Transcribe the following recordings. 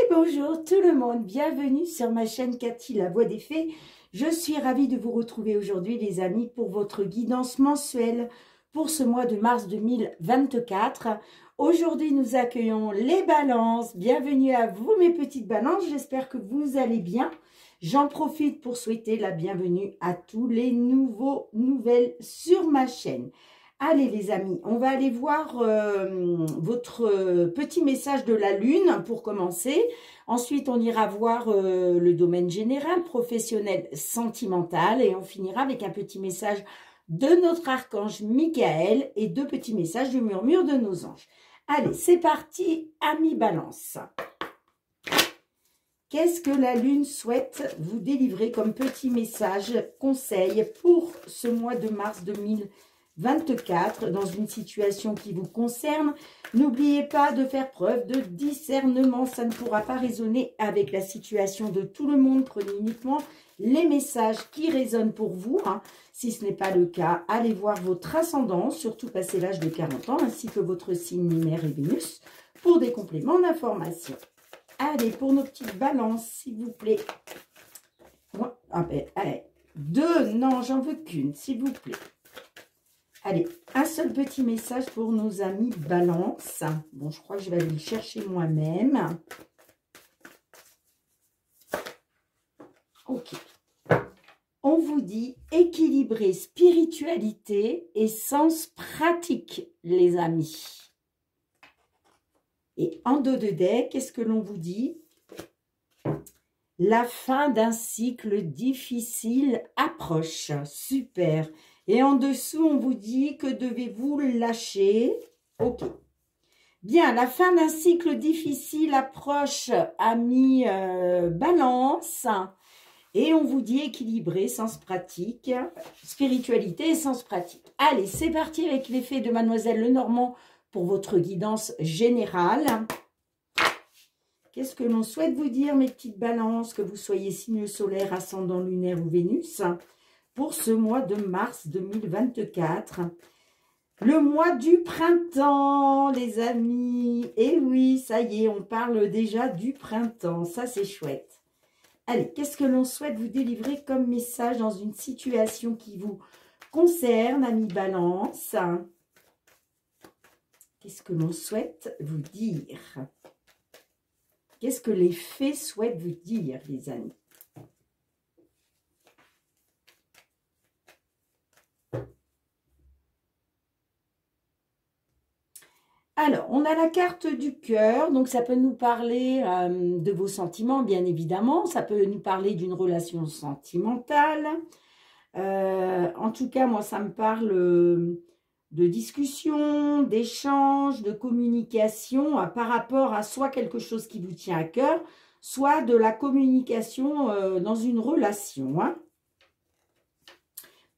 Bonjour tout le monde, bienvenue sur ma chaîne Cathy la Voix des Fées. Je suis ravie de vous retrouver aujourd'hui les amis pour votre guidance mensuelle pour ce mois de mars 2024. Aujourd'hui nous accueillons les balances, bienvenue à vous mes petites balances, j'espère que vous allez bien. J'en profite pour souhaiter la bienvenue à tous les nouvelles sur ma chaîne. Allez les amis, on va aller voir votre petit message de la lune pour commencer. Ensuite, on ira voir le domaine général, professionnel, sentimental. Et on finira avec un petit message de notre archange Michael et deux petits messages du murmure de nos anges. Allez, c'est parti, amis balance. Qu'est-ce que la lune souhaite vous délivrer comme petit message, conseil pour ce mois de mars 2024 dans une situation qui vous concerne? N'oubliez pas de faire preuve de discernement, ça ne pourra pas résonner avec la situation de tout le monde. Prenez uniquement les messages qui résonnent pour vous. Si ce n'est pas le cas, allez voir votre ascendant, surtout passé l'âge de 40 ans, ainsi que votre signe lunaire et Vénus pour des compléments d'information. Allez, pour nos petites balances, s'il vous plaît. Allez, deux, non, j'en veux qu'une, s'il vous plaît. Allez, un seul petit message pour nos amis balance. Bon, je crois que je vais aller le chercher moi-même. Ok. On vous dit équilibrer spiritualité et sens pratique, les amis. Et en dos de deck, qu'est-ce que l'on vous dit? La fin d'un cycle difficile approche. Super. Et en dessous, on vous dit que devez-vous lâcher. Ok. Bien, la fin d'un cycle difficile approche, amis balance. Et on vous dit équilibrer, sens pratique, spiritualité et sens pratique. Allez, c'est parti avec l'effet de Mademoiselle Lenormand pour votre guidance générale. Qu'est-ce que l'on souhaite vous dire, mes petites balances, que vous soyez signe solaire, ascendant lunaire ou Vénus, pour ce mois de mars 2024. Le mois du printemps, les amis. Et oui, ça y est, on parle déjà du printemps. Ça, c'est chouette. Allez, qu'est-ce que l'on souhaite vous délivrer comme message dans une situation qui vous concerne, amis balance? Qu'est-ce que l'on souhaite vous dire? Qu'est-ce que les fées souhaitent vous dire, les amis? Alors, on a la carte du cœur, donc ça peut nous parler de vos sentiments, bien évidemment. Ça peut nous parler d'une relation sentimentale. En tout cas, moi, ça me parle de discussion, d'échange, de communication par rapport à soit quelque chose qui vous tient à cœur, soit de la communication dans une relation.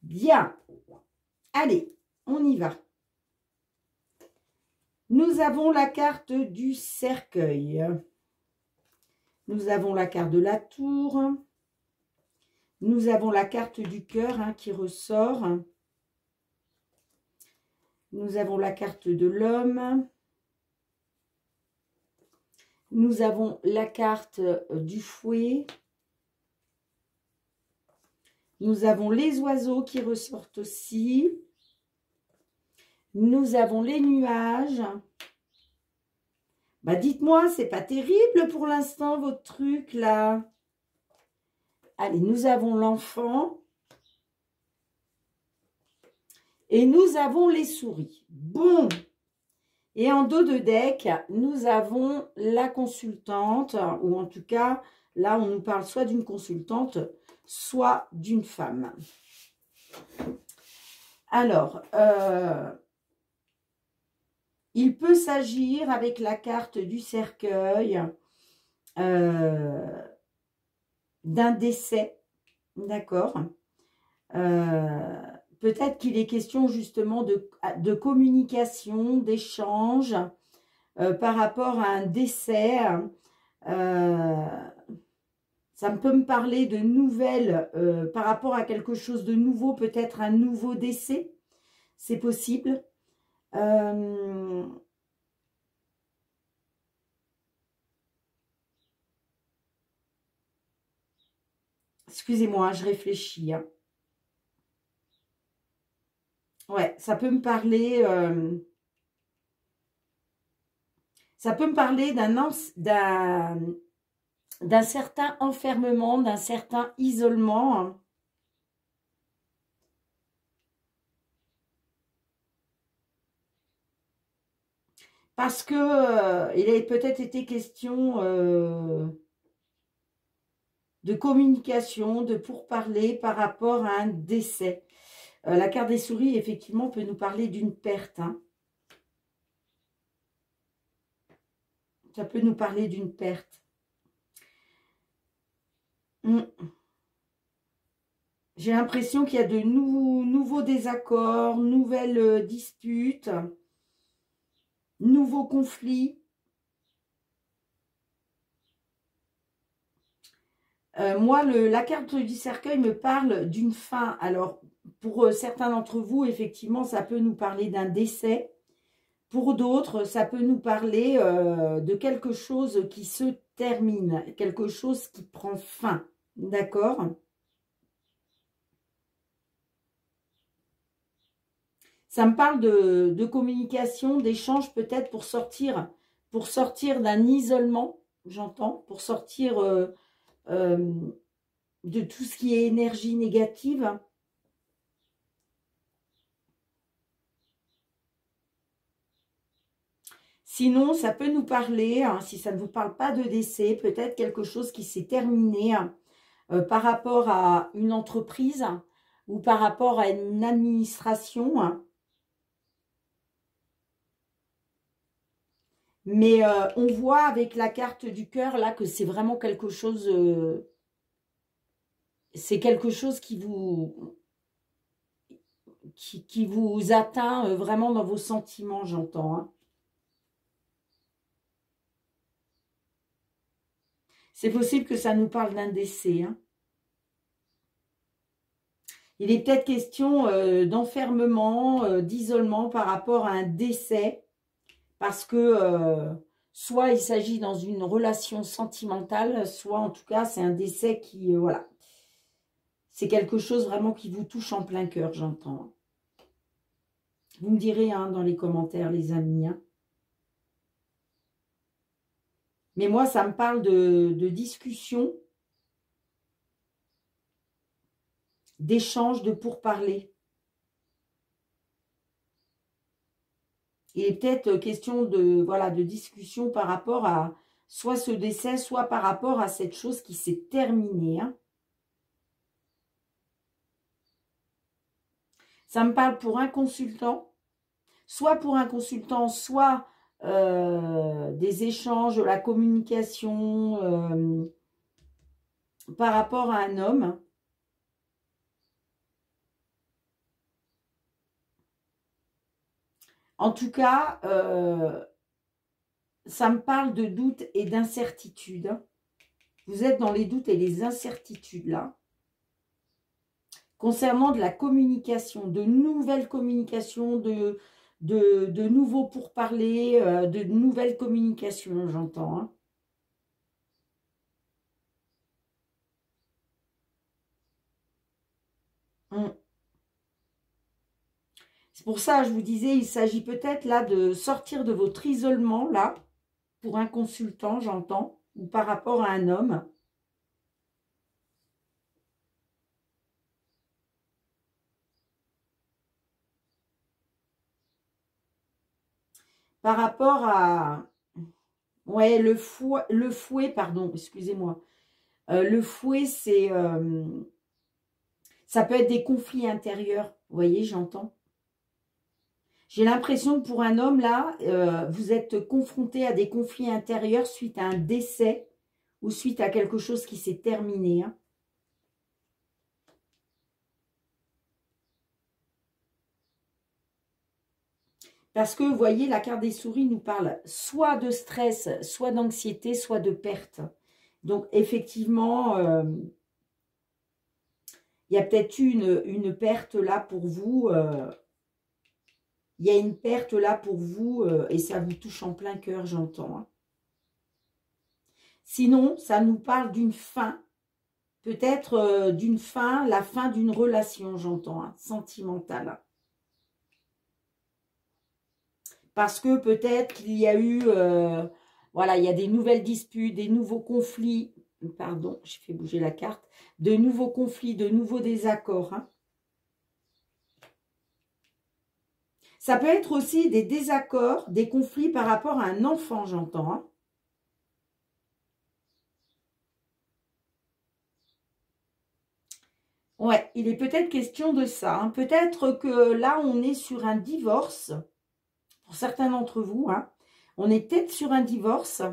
Bien. Allez, on y va. Nous avons la carte du cercueil. Nous avons la carte de la tour. Nous avons la carte du cœur qui ressort. Nous avons la carte de l'homme. Nous avons la carte du fouet. Nous avons les oiseaux qui ressortent aussi. Nous avons les nuages. Bah dites-moi, c'est pas terrible pour l'instant votre truc là. Allez, nous avons l'enfant. Et nous avons les souris. Bon. Et en dos de deck, nous avons la consultante. Ou en tout cas, là, on nous parle soit d'une consultante, soit d'une femme. Alors, il peut s'agir avec la carte du cercueil d'un décès. D'accord. Peut-être qu'il est question justement de communication, d'échange par rapport à un décès. Ça peut me parler de nouvelles par rapport à quelque chose de nouveau, peut-être un nouveau décès. C'est possible. Excusez-moi, je réfléchis. Hein. Ouais, ça peut me parler... ça peut me parler d'un certain enfermement, d'un certain isolement. Hein. Parce que il a peut-être été question de communication, de pourparler par rapport à un décès. La carte des souris, effectivement, peut nous parler d'une perte. Hein. Ça peut nous parler d'une perte. J'ai l'impression qu'il y a de nouveaux désaccords, nouvelles disputes, nouveaux conflits. Moi, la carte du cercueil me parle d'une fin. Alors, pour certains d'entre vous, effectivement, ça peut nous parler d'un décès. Pour d'autres, ça peut nous parler de quelque chose qui se termine, quelque chose qui prend fin. D'accord ? Ça me parle de communication, d'échange peut-être pour sortir d'un isolement, j'entends, pour sortir de tout ce qui est énergie négative. Sinon, ça peut nous parler, hein, si ça ne vous parle pas de décès, peut-être quelque chose qui s'est terminé par rapport à une entreprise ou par rapport à une administration. Hein. Mais on voit avec la carte du cœur là que c'est vraiment quelque chose, c'est quelque chose qui vous atteint vraiment dans vos sentiments, j'entends. Hein. C'est possible que ça nous parle d'un décès. Hein. Il est peut-être question d'enfermement, d'isolement par rapport à un décès. Parce que soit il s'agit dans une relation sentimentale, soit en tout cas c'est un décès qui, voilà. C'est quelque chose vraiment qui vous touche en plein cœur, j'entends. Vous me direz hein, dans les commentaires, les amis. Hein. Mais moi, ça me parle de discussion, d'échange, de pourparler. Il est peut-être question de discussion par rapport à soit ce décès, soit par rapport à cette chose qui s'est terminée. Hein. Ça me parle pour un consultant, soit des échanges, la communication par rapport à un homme. En tout cas, ça me parle de doute et d'incertitude. Vous êtes dans les doutes et les incertitudes là. Concernant de la communication, de nouvelles communications, de nouveaux pourparlers, de nouvelles communications, j'entends. Hein. C'est pour ça, je vous disais, il s'agit peut-être là de sortir de votre isolement, là, pour un consultant, j'entends, ou par rapport à un homme. Par rapport à... Ouais, le fouet, pardon, excusez-moi. Le fouet, c'est... ça peut être des conflits intérieurs, vous voyez, j'entends. J'ai l'impression que pour un homme, là, vous êtes confronté à des conflits intérieurs suite à un décès ou suite à quelque chose qui s'est terminé. Hein. Parce que, vous voyez, la carte des souris nous parle soit de stress, soit d'anxiété, soit de perte. Donc, effectivement, il y a peut-être une perte là pour vous. Il y a une perte là pour vous et ça vous touche en plein cœur, j'entends. Hein. Sinon, ça nous parle d'une fin, peut-être d'une fin, la fin d'une relation, j'entends, hein, sentimentale. Parce que peut-être qu'il y a eu, voilà, il y a des nouvelles disputes, des nouveaux conflits, pardon, j'ai fait bouger la carte, de nouveaux conflits, de nouveaux désaccords. Hein. Ça peut être aussi des désaccords, des conflits par rapport à un enfant, j'entends. Hein. Ouais, il est peut-être question de ça. Hein. Peut-être que là, on est sur un divorce, pour certains d'entre vous. Hein. On est peut-être sur un divorce.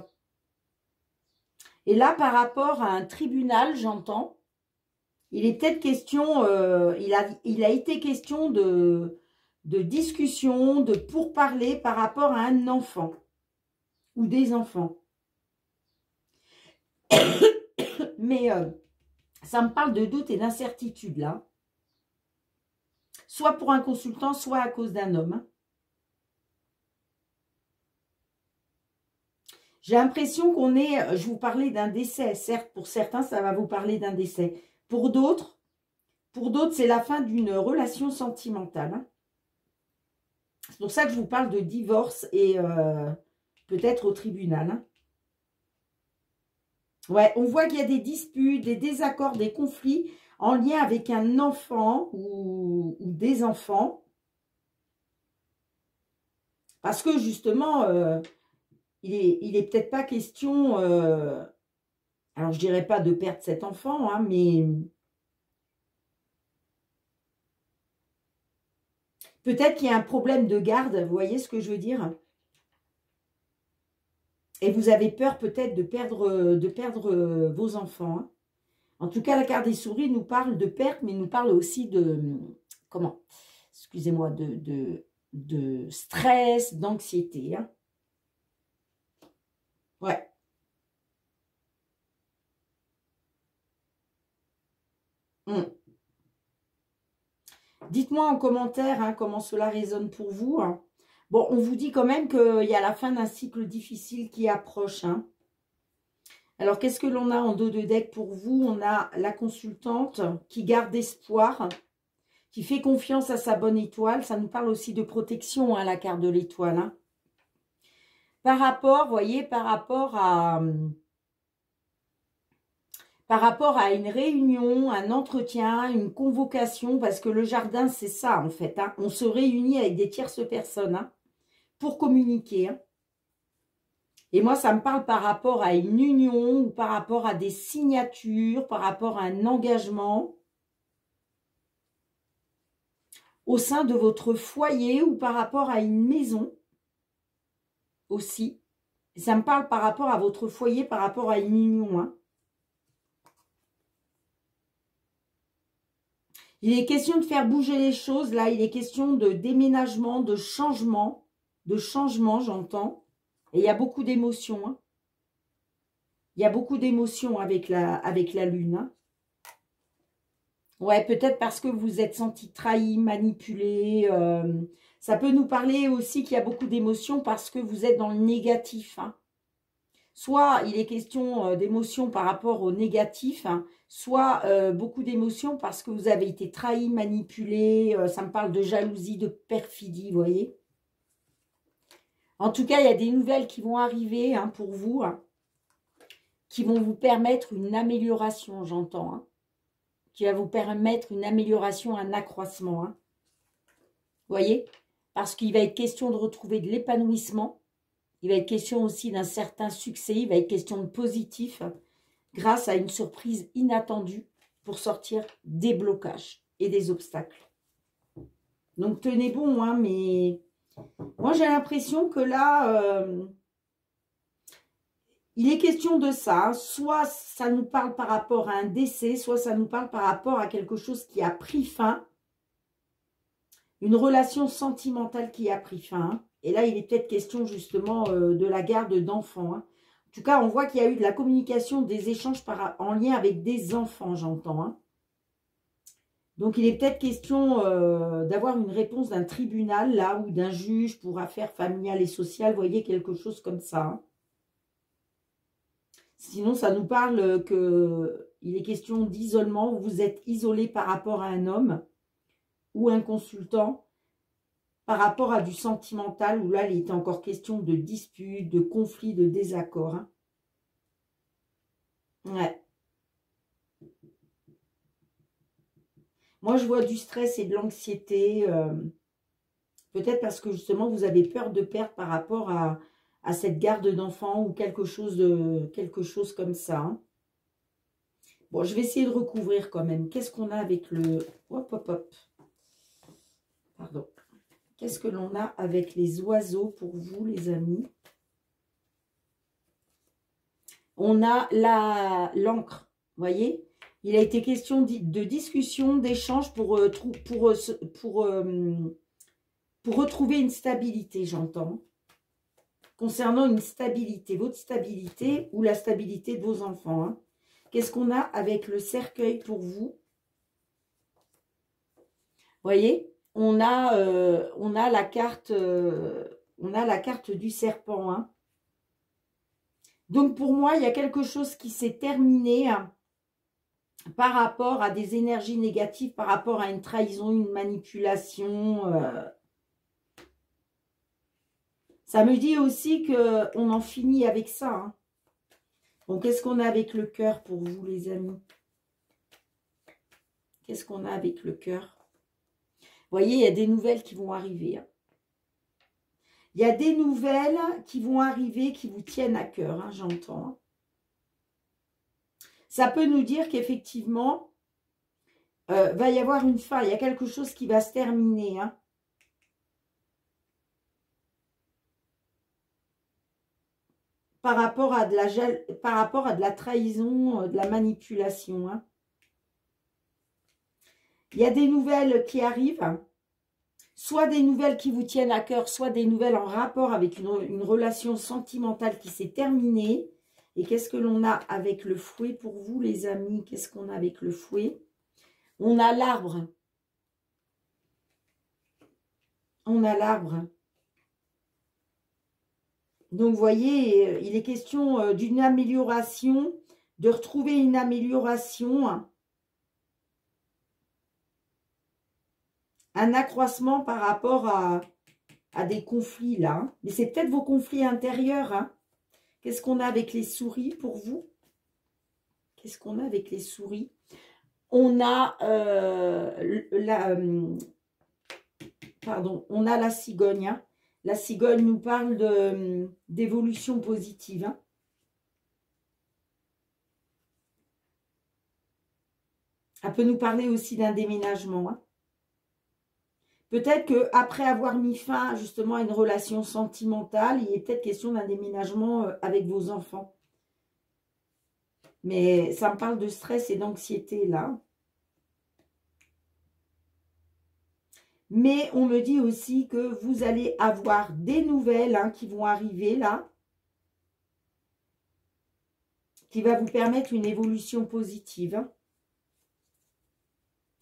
Et là, par rapport à un tribunal, j'entends, il est peut-être question, il a été question de discussion, de pourparler par rapport à un enfant ou des enfants. Mais ça me parle de doute et d'incertitude là. Soit pour un consultant, soit à cause d'un homme. Hein. J'ai l'impression qu'on est, je vous parlais d'un décès. Certes, pour certains, ça va vous parler d'un décès. Pour d'autres, c'est la fin d'une relation sentimentale. Hein. C'est pour ça que je vous parle de divorce et peut-être au tribunal. Hein. Ouais, on voit qu'il y a des disputes, des désaccords, des conflits en lien avec un enfant ou des enfants. Parce que justement, il est peut-être pas question, alors je dirais pas de perdre cet enfant, hein, mais peut-être qu'il y a un problème de garde, vous voyez ce que je veux dire? Et vous avez peur peut-être de perdre vos enfants. Hein. En tout cas, la carte des souris nous parle de perte, mais nous parle aussi de, comment? Excusez-moi, de stress, d'anxiété. Hein. Ouais. Dites-moi en commentaire hein, comment cela résonne pour vous. Hein. Bon, on vous dit quand même qu'il y a la fin d'un cycle difficile qui approche. Hein. Alors, qu'est-ce que l'on a en dos de deck pour vous? On a la consultante qui garde espoir, qui fait confiance à sa bonne étoile. Ça nous parle aussi de protection, hein, la carte de l'étoile. Hein. Par rapport, vous voyez, par rapport à une réunion, un entretien, une convocation, parce que le jardin, c'est ça en fait. Hein. On se réunit avec des tierces personnes hein, pour communiquer. Hein. Et moi, ça me parle par rapport à une union ou par rapport à des signatures, par rapport à un engagement au sein de votre foyer ou par rapport à une maison aussi. Et ça me parle par rapport à votre foyer, par rapport à une union. Hein. Il est question de faire bouger les choses. Là, il est question de déménagement, de changement, j'entends. Et il y a beaucoup d'émotions. Hein. Il y a beaucoup d'émotions avec la lune. Hein. Ouais, peut-être parce que vous vous êtes senti trahi, manipulé. Ça peut nous parler aussi qu'il y a beaucoup d'émotions parce que vous êtes dans le négatif. Hein. Soit il est question d'émotions par rapport au négatif, hein, soit beaucoup d'émotions parce que vous avez été trahi, manipulé. Ça me parle de jalousie, de perfidie, vous voyez. En tout cas, il y a des nouvelles qui vont arriver hein, pour vous, hein, qui vont vous permettre une amélioration, j'entends. Hein, qui va vous permettre une amélioration, un accroissement. Hein, vous voyez. Parce qu'il va être question de retrouver de l'épanouissement. Il va être question aussi d'un certain succès. Il va être question de positif grâce à une surprise inattendue pour sortir des blocages et des obstacles. Donc, tenez bon, hein, mais moi, j'ai l'impression que là, il est question de ça. Hein. Soit ça nous parle par rapport à un décès, soit ça nous parle par rapport à quelque chose qui a pris fin. Une relation sentimentale qui a pris fin. Hein. Et là, il est peut-être question justement de la garde d'enfants. Hein. En tout cas, on voit qu'il y a eu de la communication, des échanges en lien avec des enfants, j'entends. Hein. Donc, il est peut-être question d'avoir une réponse d'un tribunal, là, ou d'un juge pour affaires familiales et sociales. Vous voyez, quelque chose comme ça. Hein. Sinon, ça nous parle qu'il Il est question d'isolement, vous êtes isolé par rapport à un homme ou un consultant, par rapport à du sentimental, où là, il est encore question de dispute, de conflit, de désaccord. Hein. Ouais. Moi, je vois du stress et de l'anxiété. Peut-être parce que justement, vous avez peur de perdre par rapport à cette garde d'enfant ou quelque chose comme ça. Hein. Bon, je vais essayer de recouvrir quand même. Qu'est-ce qu'on a avec le... Hop, hop, hop. Pardon. Qu'est-ce que l'on a avec les oiseaux pour vous, les amis? On a l'encre, vous voyez? Il a été question de discussion, d'échange pour retrouver une stabilité, j'entends. Concernant une stabilité, votre stabilité ou la stabilité de vos enfants. Hein. Qu'est-ce qu'on a avec le cercueil pour vous? Vous voyez, on a la carte du serpent. Hein. Donc pour moi, il y a quelque chose qui s'est terminé hein, par rapport à des énergies négatives, par rapport à une trahison, une manipulation. Ça me dit aussi qu'on en finit avec ça. Hein. Donc qu'est-ce qu'on a avec le cœur pour vous, les amis? Qu'est-ce qu'on a avec le cœur? Vous voyez, il y a des nouvelles qui vont arriver. Hein. Il y a des nouvelles qui vont arriver, qui vous tiennent à cœur, hein, j'entends. Hein. Ça peut nous dire qu'effectivement, va y avoir une fin. Il y a quelque chose qui va se terminer. Hein. Par rapport à de la trahison, de la manipulation. Hein. Il y a des nouvelles qui arrivent. Hein. Soit des nouvelles qui vous tiennent à cœur, soit des nouvelles en rapport avec une relation sentimentale qui s'est terminée. Et qu'est-ce que l'on a avec le fouet pour vous, les amis? Qu'est-ce qu'on a avec le fouet? On a l'arbre. On a l'arbre. Donc, vous voyez, il est question d'une amélioration, de retrouver une amélioration. Un accroissement par rapport à des conflits, là. Hein. Mais c'est peut-être vos conflits intérieurs. Hein. Qu'est-ce qu'on a avec les souris pour vous? Qu'est-ce qu'on a avec les souris? On a on a la cigogne. Hein. La cigogne nous parle d'évolution positive. Hein. Elle peut nous parler aussi d'un déménagement. Hein. Peut-être qu'après avoir mis fin justement à une relation sentimentale, il est peut-être question d'un déménagement avec vos enfants. Mais ça me parle de stress et d'anxiété là. Mais on me dit aussi que vous allez avoir des nouvelles hein, qui vont arriver là. Qui va vous permettre une évolution positive. Hein.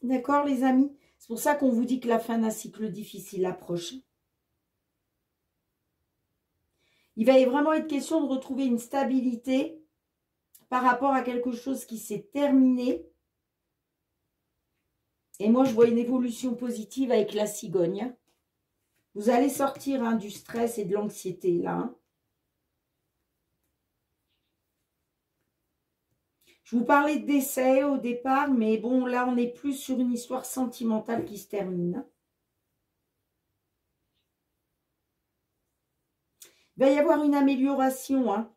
D'accord les amis? C'est pour ça qu'on vous dit que la fin d'un cycle difficile approche. Il va vraiment être question de retrouver une stabilité par rapport à quelque chose qui s'est terminé. Et moi, je vois une évolution positive avec la cigogne. Vous allez sortir hein, du stress et de l'anxiété là. Hein. Je vous parlais de décès au départ, mais bon, là, on est plus sur une histoire sentimentale qui se termine. Il va y avoir une amélioration hein,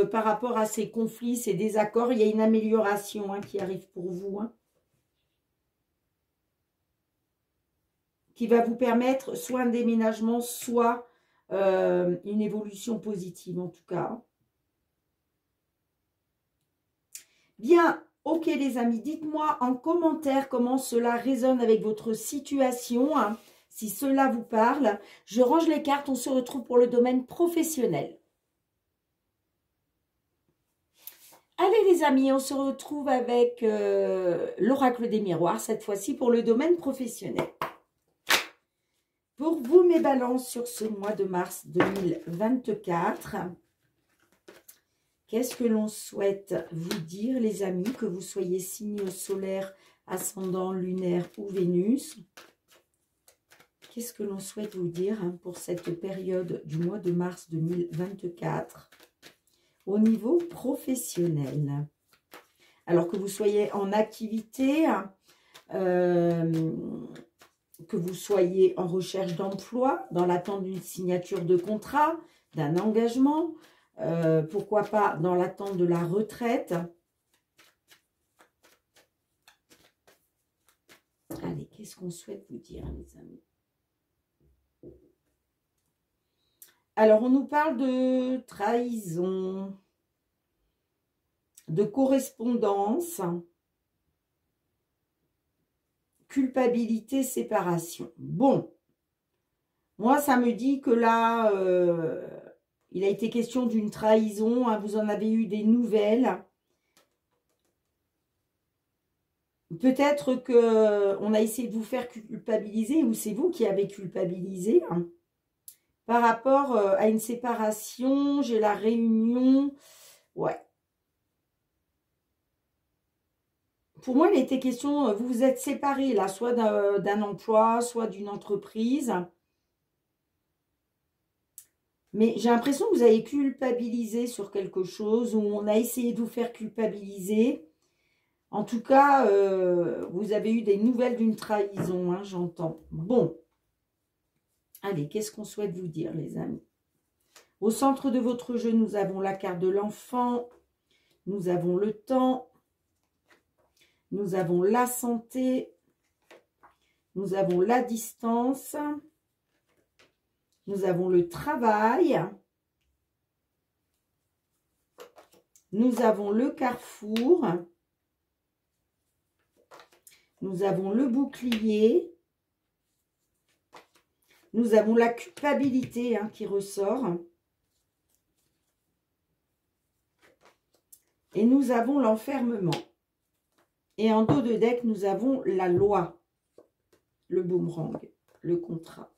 par rapport à ces conflits, ces désaccords. Il y a une amélioration hein, qui arrive pour vous. Hein, qui va vous permettre soit un déménagement, soit une évolution positive en tout cas. Hein. Bien, ok les amis, dites-moi en commentaire comment cela résonne avec votre situation, hein, si cela vous parle. Je range les cartes, on se retrouve pour le domaine professionnel. Allez les amis, on se retrouve avec l'oracle des miroirs, cette fois-ci pour le domaine professionnel. Pour vous mes balances sur ce mois de mars 2024... Qu'est-ce que l'on souhaite vous dire, les amis, que vous soyez signe solaire, ascendant, lunaire ou Vénus? Qu'est-ce que l'on souhaite vous dire pour cette période du mois de mars 2024 au niveau professionnel? Alors que vous soyez en activité, que vous soyez en recherche d'emploi, dans l'attente d'une signature de contrat, d'un engagement, pourquoi pas dans l'attente de la retraite. Allez, qu'est-ce qu'on souhaite vous dire, les amis? Alors, on nous parle de trahison, de correspondance, culpabilité, séparation. Bon, moi, ça me dit que là, il a été question d'une trahison, hein, vous en avez eu des nouvelles. Peut-être qu'on a essayé de vous faire culpabiliser, ou c'est vous qui avez culpabilisé, hein. Par rapport à une séparation, j'ai la réunion. Ouais. Pour moi, il était question, vous vous êtes séparés là, soit d'un emploi, soit d'une entreprise. Mais j'ai l'impression que vous avez culpabilisé sur quelque chose, ou on a essayé de vous faire culpabiliser. En tout cas, vous avez eu des nouvelles d'une trahison, hein, j'entends. Bon. Allez, qu'est-ce qu'on souhaite vous dire, les amis? Au centre de votre jeu, nous avons la carte de l'enfant, nous avons le temps, nous avons la santé, nous avons la distance, nous avons le travail, nous avons le carrefour, nous avons le bouclier, nous avons la culpabilité, hein, qui ressort. Et nous avons l'enfermement. Et en dos de deck, nous avons la loi, le boomerang, le contrat.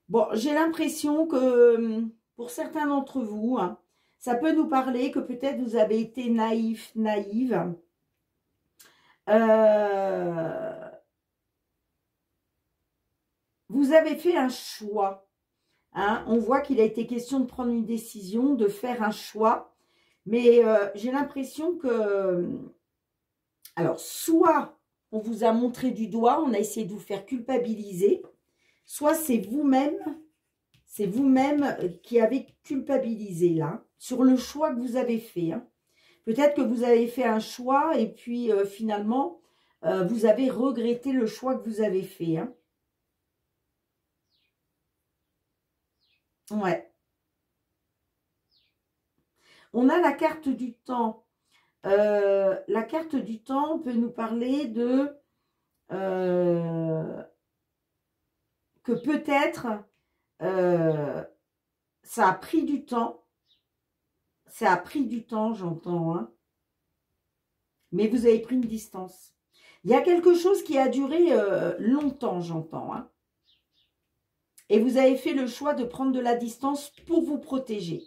Bon, j'ai l'impression que pour certains d'entre vous, hein, ça peut nous parler que peut-être vous avez été naïf, naïve. Vous avez fait un choix. Hein, on voit qu'il a été question de prendre une décision, de faire un choix. Mais j'ai l'impression que... Alors, soit on vous a montré du doigt, on a essayé de vous faire culpabiliser, soit c'est vous-même qui avez culpabilisé là, sur le choix que vous avez fait. Hein. Peut-être que vous avez fait un choix et puis finalement, vous avez regretté le choix que vous avez fait. Hein. Ouais. On a la carte du temps. La carte du temps peut nous parler de que peut-être ça a pris du temps. Ça a pris du temps, j'entends. Hein. Mais vous avez pris une distance. Il y a quelque chose qui a duré longtemps, j'entends. Hein. Et vous avez fait le choix de prendre de la distance pour vous protéger.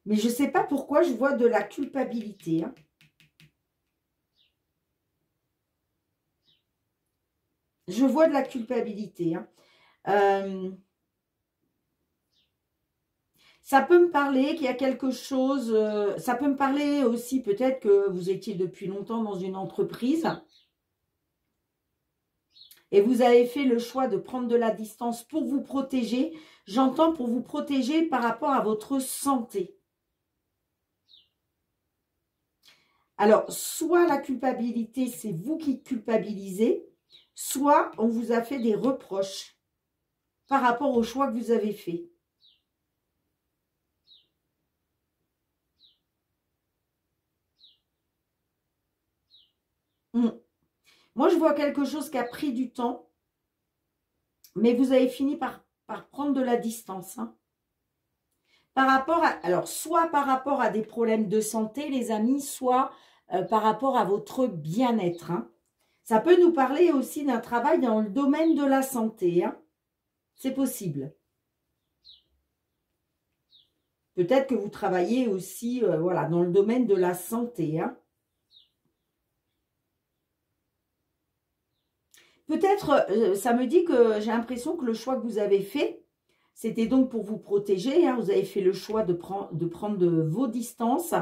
Mais je ne sais pas pourquoi je vois de la culpabilité. Hein. Je vois de la culpabilité. Hein. Ça peut me parler qu'il y a quelque chose... ça peut me parler aussi peut-être que vous étiez depuis longtemps dans une entreprise. Et vous avez fait le choix de prendre de la distance pour vous protéger. J'entends pour vous protéger par rapport à votre santé. Alors, soit la culpabilité, c'est vous qui culpabilisez, soit on vous a fait des reproches par rapport au choix que vous avez fait. Moi, je vois quelque chose qui a pris du temps, mais vous avez fini par prendre de la distance. Hein. Par rapport à, alors, soit par rapport à des problèmes de santé, les amis, soit par rapport à votre bien-être. Hein. Ça peut nous parler aussi d'un travail dans le domaine de la santé. Hein. C'est possible. Peut-être que vous travaillez aussi voilà, dans le domaine de la santé. Hein. Peut-être, ça me dit que j'ai l'impression que le choix que vous avez fait, c'était donc pour vous protéger. Hein. Vous avez fait le choix de prendre vos distances.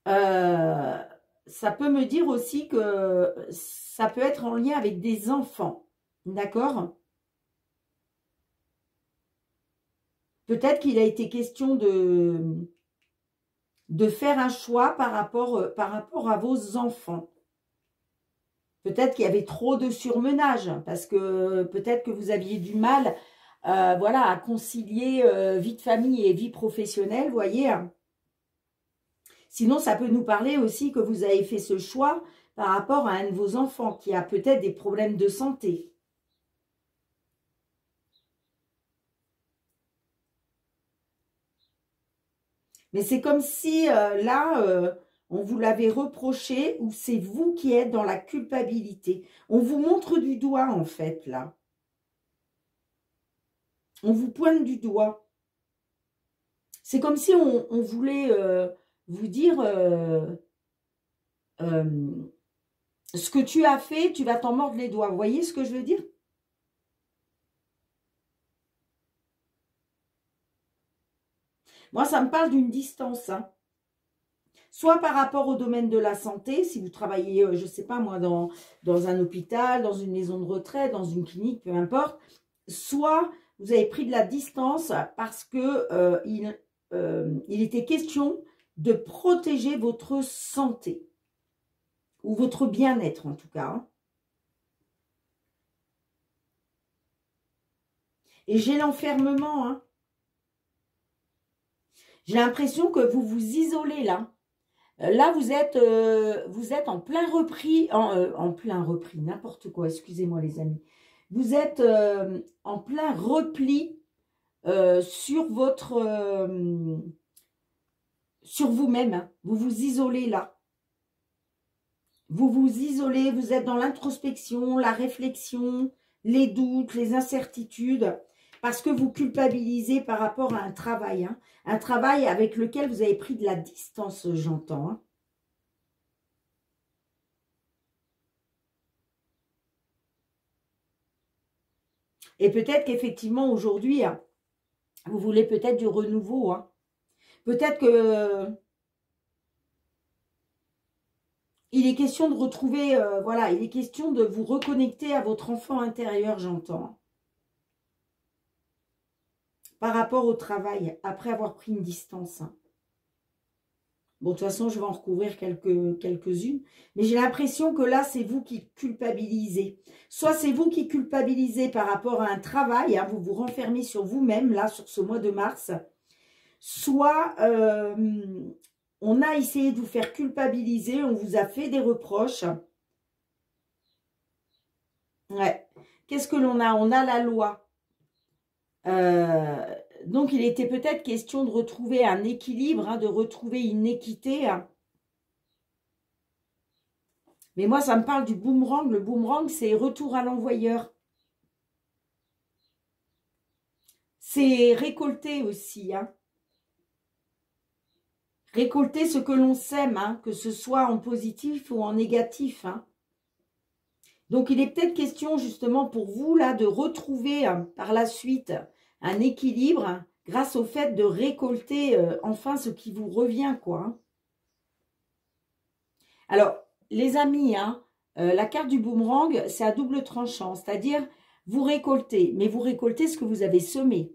Ça peut me dire aussi que ça peut être en lien avec des enfants. D'accord? Peut-être qu'il a été question de faire un choix par rapport à vos enfants. Peut-être qu'il y avait trop de surmenage, parce que peut-être que vous aviez du mal voilà, à concilier vie de famille et vie professionnelle, vous voyez. Sinon, ça peut nous parler aussi que vous avez fait ce choix par rapport à un de vos enfants qui a peut-être des problèmes de santé. Mais c'est comme si là, on vous l'avait reproché ou c'est vous qui êtes dans la culpabilité. On vous montre du doigt en fait là. On vous pointe du doigt. C'est comme si on voulait vous dire ce que tu as fait, tu vas t'en mordre les doigts. Vous voyez ce que je veux dire? Moi, ça me parle d'une distance. Hein. Soit par rapport au domaine de la santé, si vous travaillez, je ne sais pas moi, dans un hôpital, dans une maison de retraite, dans une clinique, peu importe. Soit vous avez pris de la distance parce que il était question de protéger votre santé. Ou votre bien-être en tout cas. Hein. Et j'ai l'enfermement. Hein. J'ai l'impression que vous vous isolez là. Là, vous êtes en plein repris, en plein repris, n'importe quoi, excusez-moi les amis. Vous êtes en plein repli sur sur vous-même. Hein. Vous vous isolez là. Vous vous isolez, vous êtes dans l'introspection, la réflexion, les doutes, les incertitudes, parce que vous culpabilisez par rapport à un travail. Hein. Un travail avec lequel vous avez pris de la distance, j'entends. Hein. Et peut-être qu'effectivement, aujourd'hui, hein, vous voulez peut-être du renouveau. Hein. Peut-être que il est question de retrouver, voilà, il est question de vous reconnecter à votre enfant intérieur, j'entends. Par rapport au travail, après avoir pris une distance. Hein. Bon, de toute façon, je vais en recouvrir quelques-unes. Mais j'ai l'impression que là, c'est vous qui culpabilisez. Soit c'est vous qui culpabilisez par rapport à un travail, hein, vous vous renfermez sur vous-même, là, sur ce mois de mars. Soit on a essayé de vous faire culpabiliser, on vous a fait des reproches. Ouais. Qu'est-ce que l'on a? On a la loi. Donc, il était peut-être question de retrouver un équilibre, hein, de retrouver une équité. Hein. Mais moi, ça me parle du boomerang. Le boomerang, c'est retour à l'envoyeur. C'est récolter aussi. Hein. Récolter ce que l'on sème, hein, que ce soit en positif ou en négatif. Hein. Donc, il est peut-être question justement pour vous là de retrouver par la suite un équilibre hein, grâce au fait de récolter enfin ce qui vous revient, quoi. Hein. Alors, les amis, hein, la carte du boomerang, c'est à double tranchant, c'est-à-dire vous récoltez, mais vous récoltez ce que vous avez semé.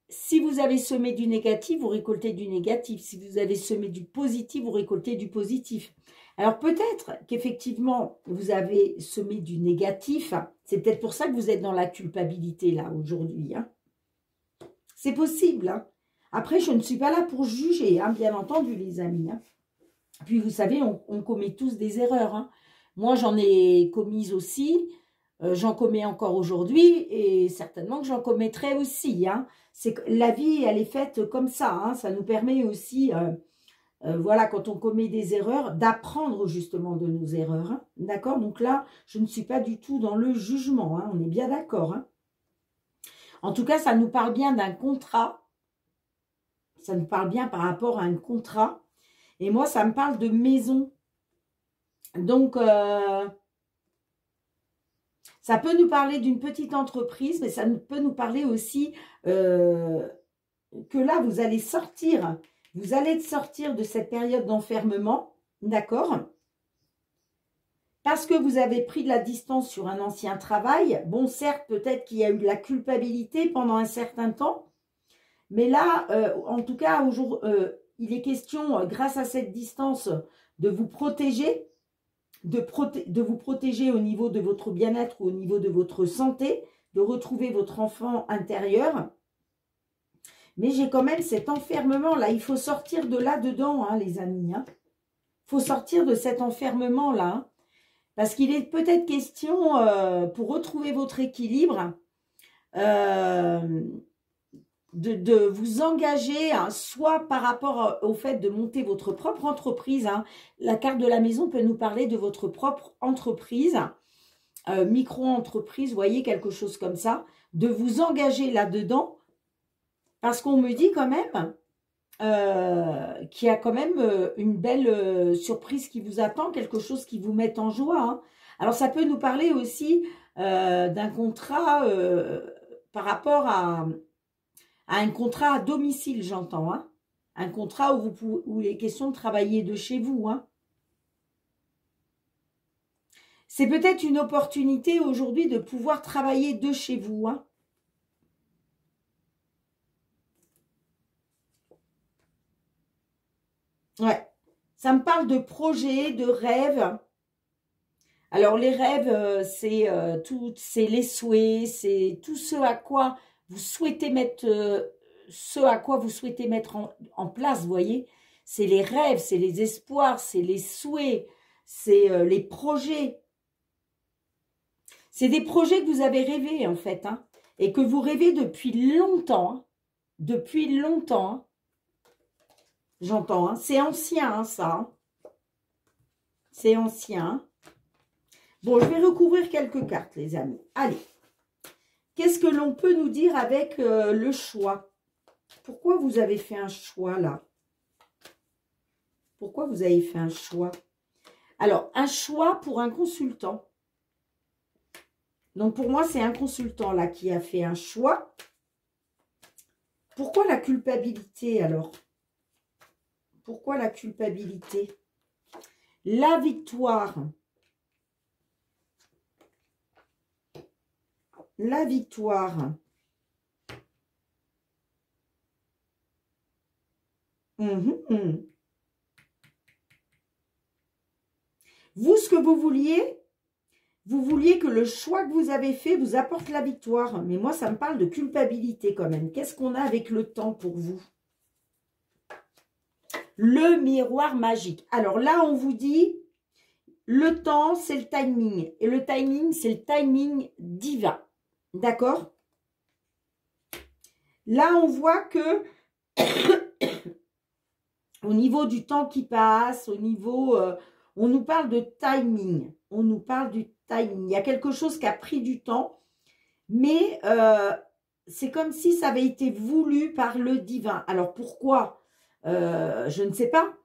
Si vous avez semé du négatif, vous récoltez du négatif. Si vous avez semé du positif, vous récoltez du positif. Alors peut-être qu'effectivement, vous avez semé du négatif. C'est peut-être pour ça que vous êtes dans la culpabilité là aujourd'hui. Hein. C'est possible. Hein. Après, je ne suis pas là pour juger, hein, bien entendu les amis. Hein. Puis vous savez, on commet tous des erreurs. Hein. Moi, j'en ai commises aussi. J'en commets encore aujourd'hui et certainement que j'en commettrai aussi. Hein. C'est que la vie, elle est faite comme ça. Hein. Ça nous permet aussi, voilà, quand on commet des erreurs, d'apprendre justement de nos erreurs. Hein. D'accord? Donc là, je ne suis pas du tout dans le jugement. Hein. On est bien d'accord. Hein. En tout cas, ça nous parle bien d'un contrat. Ça nous parle bien par rapport à un contrat. Et moi, ça me parle de maison. Donc, ça peut nous parler d'une petite entreprise, mais ça peut nous parler aussi que là, vous allez sortir de cette période d'enfermement, d'accord? Parce que vous avez pris de la distance sur un ancien travail. Bon, certes, peut-être qu'il y a eu de la culpabilité pendant un certain temps, mais là, en tout cas, il est question, grâce à cette distance, de vous protéger, de vous protéger au niveau de votre bien-être ou au niveau de votre santé, de retrouver votre enfant intérieur. Mais j'ai quand même cet enfermement-là. Il faut sortir de là-dedans, hein, les amis. Il faut sortir de cet enfermement-là. Hein, parce qu'il est peut-être question, pour retrouver votre équilibre, de vous engager, hein, soit par rapport au fait de monter votre propre entreprise. Hein. La carte de la maison peut nous parler de votre propre entreprise, micro-entreprise, vous voyez, quelque chose comme ça, de vous engager là-dedans, parce qu'on me dit quand même qu'il y a quand même une belle surprise qui vous attend, quelque chose qui vous met en joie. Hein. Alors, ça peut nous parler aussi d'un contrat par rapport à un contrat à domicile, j'entends. Hein. Un contrat où il est question de travailler de chez vous. Hein. C'est peut-être une opportunité aujourd'hui de pouvoir travailler de chez vous. Hein. Ouais, ça me parle de projets, de rêves. Alors, les rêves, c'est les souhaits, c'est tout ce à quoi vous souhaitez mettre, en place, vous voyez. C'est les rêves, c'est les espoirs, c'est les souhaits, c'est les projets. C'est des projets que vous avez rêvés, en fait, hein, et que vous rêvez depuis longtemps. Hein, depuis longtemps. Hein. J'entends, hein, c'est ancien, hein, ça. Hein. C'est ancien. Bon, je vais recouvrir quelques cartes, les amis. Allez. Qu'est-ce que l'on peut nous dire avec le choix? Pourquoi vous avez fait un choix, là? Pourquoi vous avez fait un choix? Alors, un choix pour un consultant. Donc, pour moi, c'est un consultant, là, qui a fait un choix. Pourquoi la culpabilité, alors? Pourquoi la culpabilité? La victoire. La victoire. Vous, ce que vous vouliez que le choix que vous avez fait vous apporte la victoire. Mais moi, ça me parle de culpabilité quand même. Qu'est-ce qu'on a avec le temps pour vous? Le miroir magique. Alors là, on vous dit, le temps, c'est le timing. Et le timing, c'est le timing divin. D'accord? Là, on voit que au niveau du temps qui passe, au niveau... on nous parle de timing. On nous parle du timing. Il y a quelque chose qui a pris du temps, mais c'est comme si ça avait été voulu par le divin. Alors, pourquoi? Je ne sais pas.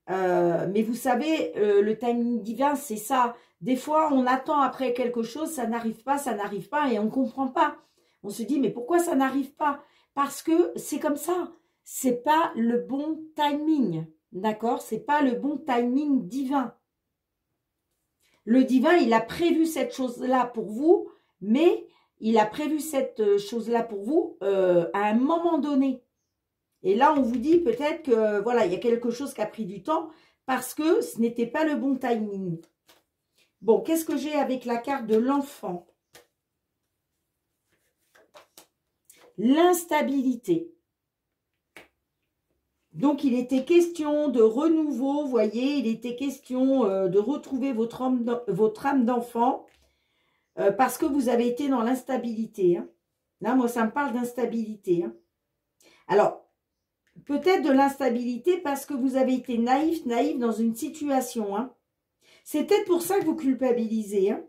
Mais vous savez, le timing divin, c'est ça. Des fois, on attend après quelque chose, ça n'arrive pas, et on ne comprend pas. On se dit, mais pourquoi ça n'arrive pas? Parce que c'est comme ça. C'est pas le bon timing. D'accord? C'est pas le bon timing divin. Le divin, il a prévu cette chose-là pour vous, mais il a prévu cette chose-là pour vous à un moment donné. Et là, on vous dit peut-être que, voilà, il y a quelque chose qui a pris du temps parce que ce n'était pas le bon timing. Bon, qu'est-ce que j'ai avec la carte de l'enfant? L'instabilité. Donc, il était question de renouveau, vous voyez, il était question de retrouver votre âme d'enfant parce que vous avez été dans l'instabilité. Hein. Là, moi, ça me parle d'instabilité. Hein. Alors, peut-être de l'instabilité parce que vous avez été naïf dans une situation. Hein. C'est peut-être pour ça que vous culpabilisez. Hein.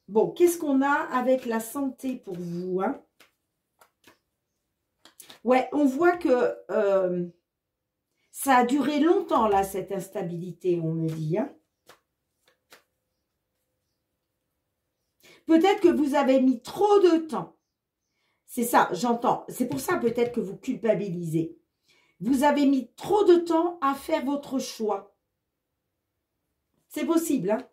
Bon, qu'est-ce qu'on a avec la santé pour vous? Hein? Ouais, on voit que ça a duré longtemps, là, cette instabilité, on me dit. Hein. Peut-être que vous avez mis trop de temps. C'est ça, j'entends. C'est pour ça peut-être que vous culpabilisez. Vous avez mis trop de temps à faire votre choix. C'est possible, hein?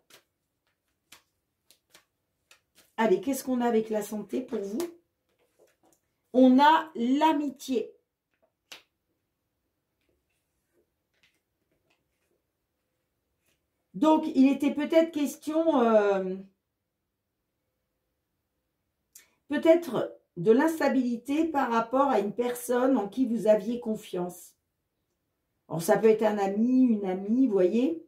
Allez, qu'est-ce qu'on a avec la santé pour vous? On a l'amitié. Donc, il était peut-être question, peut-être de l'instabilité par rapport à une personne en qui vous aviez confiance. Alors, ça peut être un ami, une amie, vous voyez?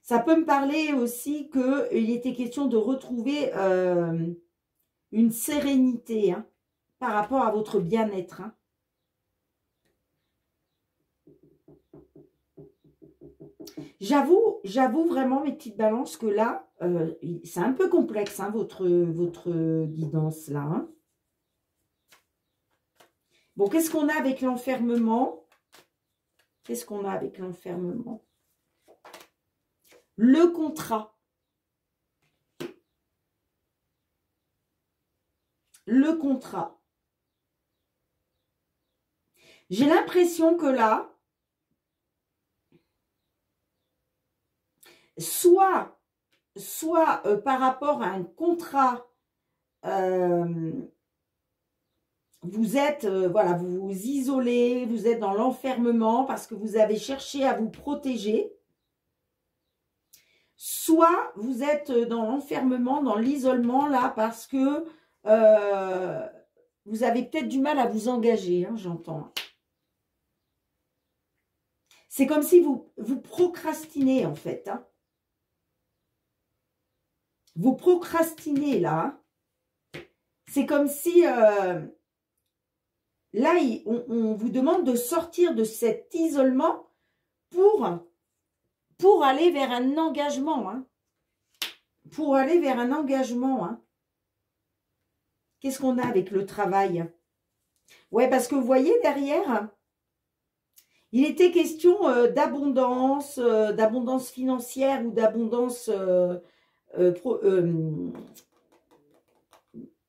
Ça peut me parler aussi qu'il était question de retrouver une sérénité hein, par rapport à votre bien-être. Hein. J'avoue vraiment, mes petites balances, que là, c'est un peu complexe, hein, votre guidance, là. Hein. Bon, qu'est-ce qu'on a avec l'enfermement? Qu'est-ce qu'on a avec l'enfermement? Le contrat. Le contrat. J'ai l'impression que là, soit par rapport à un contrat, vous êtes, voilà, vous vous isolez, vous êtes dans l'enfermement parce que vous avez cherché à vous protéger. Soit vous êtes dans l'enfermement, dans l'isolement, là, parce que vous avez peut-être du mal à vous engager, hein, j'entends. C'est comme si vous procrastinez, en fait. Hein. Vous procrastinez, là. Hein. C'est comme si, là, on vous demande de sortir de cet isolement pour aller vers un engagement. Hein. Pour aller vers un engagement. Hein. Qu'est-ce qu'on a avec le travail? Ouais, parce que vous voyez derrière, il était question d'abondance, d'abondance financière ou d'abondance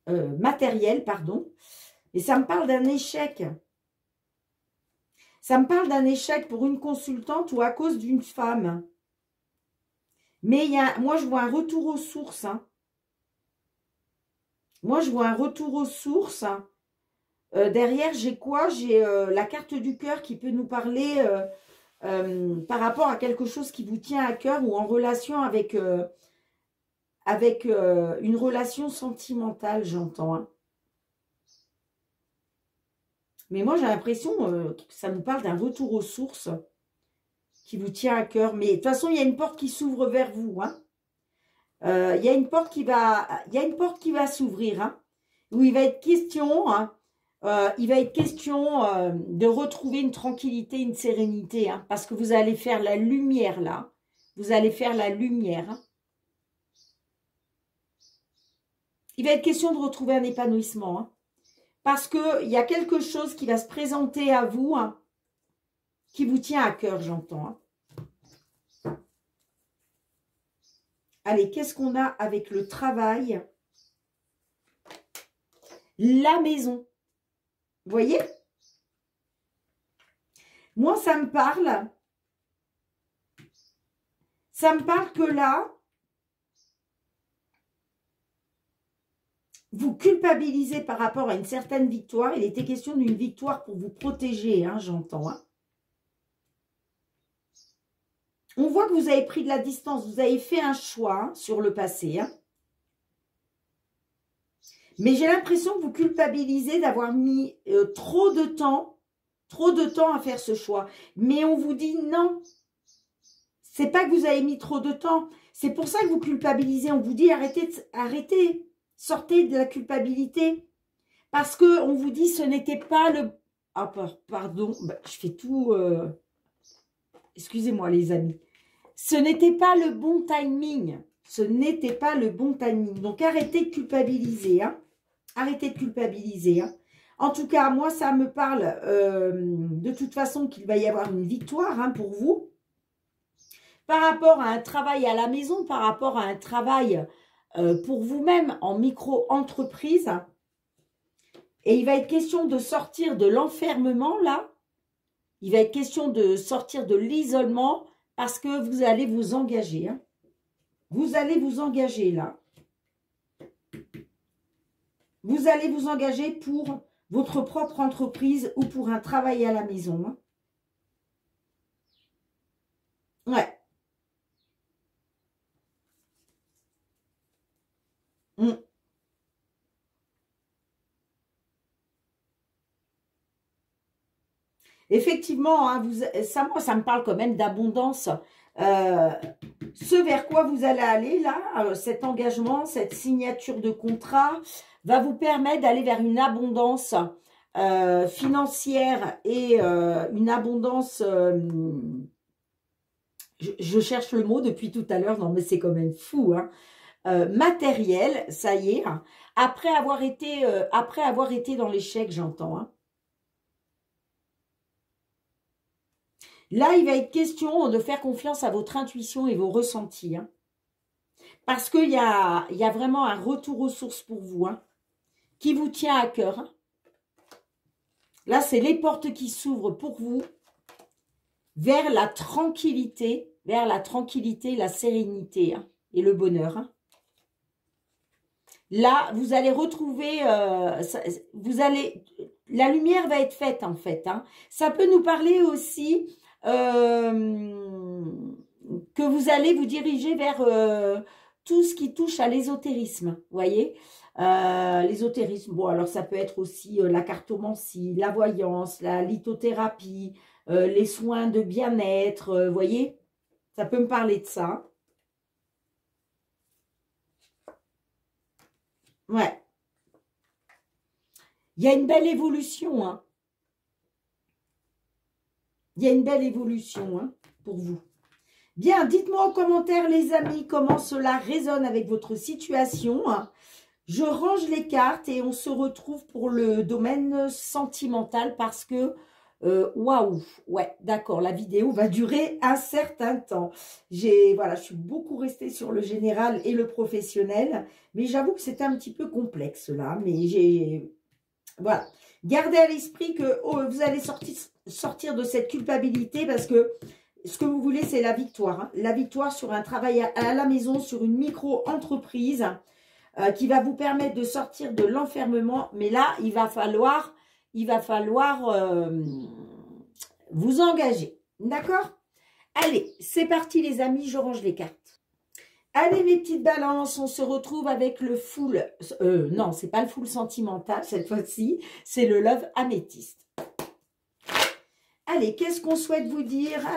matérielle, pardon. Et ça me parle d'un échec. Ça me parle d'un échec pour une consultante ou à cause d'une femme. Mais moi, je vois un retour aux sources. Hein. Moi, je vois un retour aux sources. Derrière, j'ai quoi? J'ai la carte du cœur qui peut nous parler par rapport à quelque chose qui vous tient à cœur ou en relation avec, une relation sentimentale, j'entends. Hein. Mais moi, j'ai l'impression que ça nous parle d'un retour aux sources qui vous tient à cœur. Mais de toute façon, il y a une porte qui s'ouvre vers vous. Hein. Il y a une porte qui va s'ouvrir. Hein, où il va être question... Hein, de retrouver une tranquillité, une sérénité, hein, parce que vous allez faire la lumière là. Vous allez faire la lumière. Hein. Il va être question de retrouver un épanouissement, hein, parce qu'il y a quelque chose qui va se présenter à vous, hein, qui vous tient à cœur, j'entends. Hein. Allez, qu'est-ce qu'on a avec le travail? La maison. Vous voyez? Moi, ça me parle. Ça me parle que là, vous culpabilisez par rapport à une certaine victoire. Il était question d'une victoire pour vous protéger, hein, j'entends. Hein. On voit que vous avez pris de la distance. Vous avez fait un choix hein, sur le passé. Hein. Mais j'ai l'impression que vous culpabilisez d'avoir mis trop de temps à faire ce choix. Mais on vous dit non. C'est pas que vous avez mis trop de temps. C'est pour ça que vous culpabilisez. On vous dit arrêtez. Sortez de la culpabilité. Parce qu'on vous dit ce n'était pas le... Ah, pardon. Je fais tout... Excusez-moi les amis. Ce n'était pas le bon timing. Ce n'était pas le bon timing. Donc arrêtez de culpabiliser. Hein. Arrêtez de culpabiliser. Hein. En tout cas, moi, ça me parle de toute façon qu'il va y avoir une victoire hein, pour vous. Par rapport à un travail à la maison, par rapport à un travail pour vous-même en micro-entreprise. Et il va être question de sortir de l'enfermement, là. Il va être question de sortir de l'isolement parce que vous allez vous engager. Hein. Vous allez vous engager, là. Vous allez vous engager pour votre propre entreprise ou pour un travail à la maison. Hein. Ouais. Effectivement, hein, moi, ça me parle quand même d'abondance. Ce vers quoi vous allez aller, là, cet engagement, cette signature de contrat, va vous permettre d'aller vers une abondance financière et une abondance... je cherche le mot depuis tout à l'heure, non mais c'est quand même fou, hein. Matériel, ça y est, hein, après avoir été dans l'échec, j'entends, hein. Là, il va être question de faire confiance à votre intuition et vos ressentis. Hein. Parce qu'il y a vraiment un retour aux sources pour vous, hein, qui vous tient à cœur. Hein. Là, c'est les portes qui s'ouvrent pour vous vers la tranquillité, la sérénité hein, et le bonheur. Hein. Là, vous allez retrouver, la lumière va être faite en fait. Hein. Ça peut nous parler aussi... que vous allez vous diriger vers tout ce qui touche à l'ésotérisme, vous voyez, l'ésotérisme, bon alors ça peut être aussi la cartomancie, la voyance, la lithothérapie, les soins de bien-être, vous voyez, ça peut me parler de ça. Ouais. Il y a une belle évolution, hein. Il y a une belle évolution hein, pour vous. Bien, dites-moi en commentaire, les amis, comment cela résonne avec votre situation. Je range les cartes et on se retrouve pour le domaine sentimental parce que, waouh, ouais, d'accord, la vidéo va durer un certain temps. Voilà, je suis beaucoup restée sur le général et le professionnel, mais j'avoue que c'était un petit peu complexe là, mais voilà. Gardez à l'esprit que vous allez sortir de cette culpabilité parce que ce que vous voulez, c'est la victoire. Hein. La victoire sur un travail à la maison, sur une micro-entreprise qui va vous permettre de sortir de l'enfermement. Mais là, il va falloir vous engager. D'accord? Allez, c'est parti les amis, je range les cartes. Allez mes petites balances, on se retrouve avec le full, non c'est pas le full sentimental cette fois-ci, c'est le love améthyste. Allez, qu'est-ce qu'on souhaite vous dire,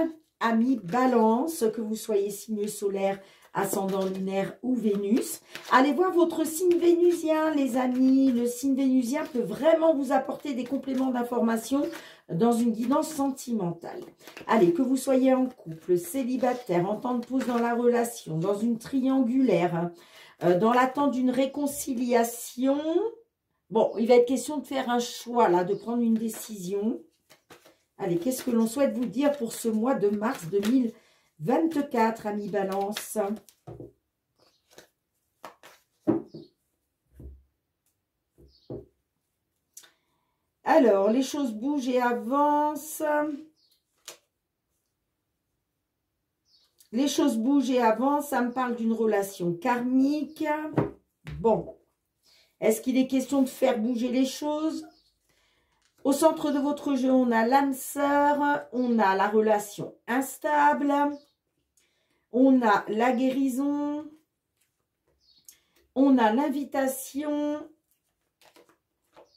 amis balance, que vous soyez signe solaire, ascendant lunaire ou Vénus. Allez voir votre signe vénusien les amis, le signe vénusien peut vraiment vous apporter des compléments d'information dans une guidance sentimentale. Allez, que vous soyez en couple, célibataire, en temps de pause dans la relation, dans une triangulaire, dans l'attente d'une réconciliation. Bon, il va être question de faire un choix, là, de prendre une décision. Allez, qu'est-ce que l'on souhaite vous dire pour ce mois de mars 2024, amis Balance? Alors, les choses bougent et avancent. Les choses bougent et avancent. Ça me parle d'une relation karmique. Bon. Est-ce qu'il est question de faire bouger les choses? Au centre de votre jeu, on a l'âme sœur. On a la relation instable. On a la guérison. On a l'invitation.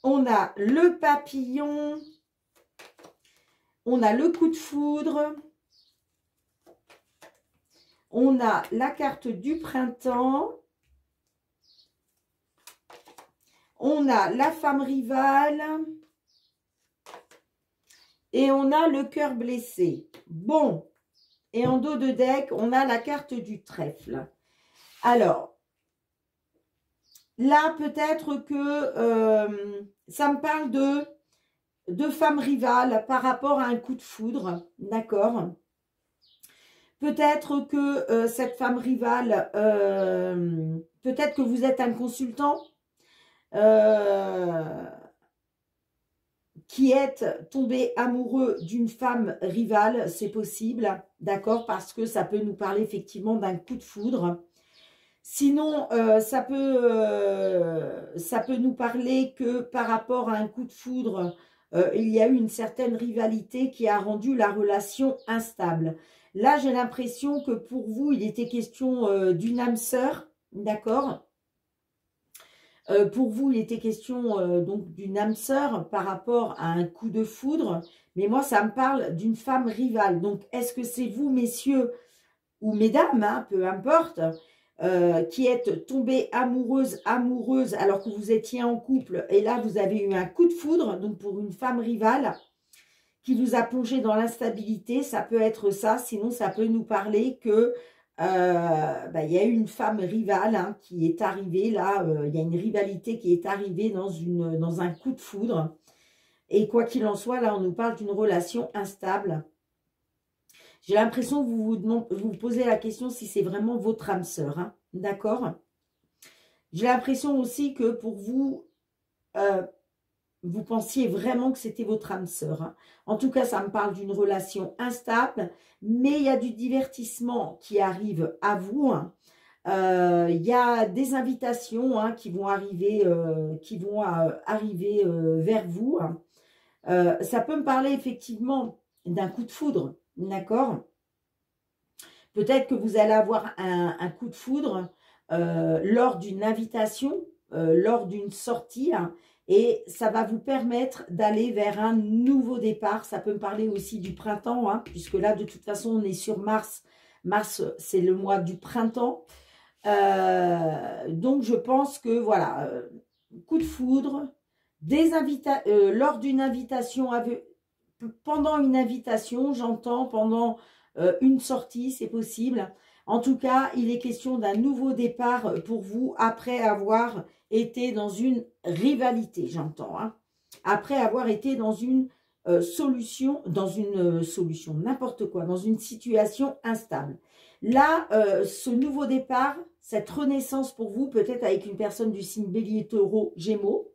On a le papillon, on a le coup de foudre, on a la carte du printemps, on a la femme rivale et on a le cœur blessé. Bon, et en dos de deck, on a la carte du trèfle. Alors, là, peut-être que ça me parle de femmes rivales par rapport à un coup de foudre, d'accord? Peut-être que cette femme rivale, peut-être que vous êtes un consultant qui est tombé amoureux d'une femme rivale, c'est possible, d'accord? Parce que ça peut nous parler effectivement d'un coup de foudre. Sinon, ça peut nous parler que par rapport à un coup de foudre, il y a eu une certaine rivalité qui a rendu la relation instable. Là, j'ai l'impression que pour vous, il était question d'une âme sœur, d'accord? Pour vous, il était question donc d'une âme sœur par rapport à un coup de foudre. Mais moi, ça me parle d'une femme rivale. Donc, est-ce que c'est vous, messieurs, ou mesdames, hein, peu importe, qui êtes tombés amoureuse, alors que vous étiez en couple, et là, vous avez eu un coup de foudre, donc pour une femme rivale, qui vous a plongé dans l'instabilité, ça peut être ça. Sinon, ça peut nous parler que il y a eu une femme rivale hein, qui est arrivée, là, il y a une rivalité qui est arrivée dans un coup de foudre. Et quoi qu'il en soit, là, on nous parle d'une relation instable. J'ai l'impression que vous vous posez la question si c'est vraiment votre âme sœur, hein, d'accord? J'ai l'impression aussi que pour vous, vous pensiez vraiment que c'était votre âme sœur. Hein. En tout cas, ça me parle d'une relation instable, mais il y a du divertissement qui arrive à vous. Hein. Il y a des invitations hein, qui vont arriver, vers vous. Hein. Ça peut me parler effectivement d'un coup de foudre, d'accord? Peut-être que vous allez avoir un coup de foudre lors d'une invitation, lors d'une sortie, hein, et ça va vous permettre d'aller vers un nouveau départ. Ça peut me parler aussi du printemps, hein, puisque là, de toute façon, on est sur Mars. Mars, c'est le mois du printemps. Donc, je pense que, voilà, coup de foudre, lors d'une invitation, pendant une invitation, j'entends, pendant une sortie, c'est possible. En tout cas, il est question d'un nouveau départ pour vous après avoir été dans une rivalité, j'entends. Hein. Après avoir été dans une solution, n'importe quoi, dans une situation instable. Là, ce nouveau départ, cette renaissance pour vous, peut-être avec une personne du signe Bélier, Taureau, Gémeaux,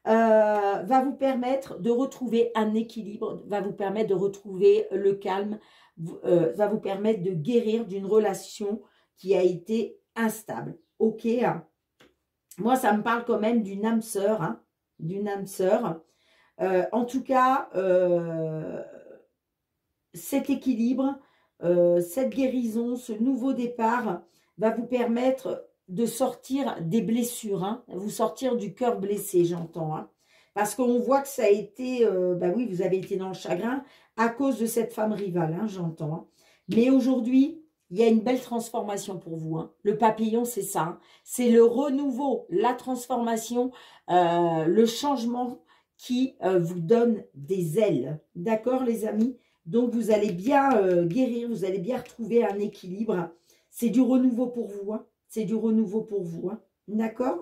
va vous permettre de retrouver un équilibre, va vous permettre de retrouver le calme, va vous permettre de guérir d'une relation qui a été instable. Ok, hein. Moi, ça me parle quand même d'une âme sœur, hein, d'une âme sœur. En tout cas, cet équilibre, cette guérison, ce nouveau départ va vous permettre de sortir des blessures, hein, vous sortir du cœur blessé, j'entends. Hein, parce qu'on voit que ça a été, oui, vous avez été dans le chagrin à cause de cette femme rivale, hein, j'entends. Hein. Mais aujourd'hui, il y a une belle transformation pour vous. Hein. Le papillon, c'est ça. Hein. C'est le renouveau, la transformation, le changement qui vous donne des ailes. D'accord, les amis? Donc, vous allez bien guérir, vous allez bien retrouver un équilibre. C'est du renouveau pour vous. Hein. C'est du renouveau pour vous. Hein. D'accord?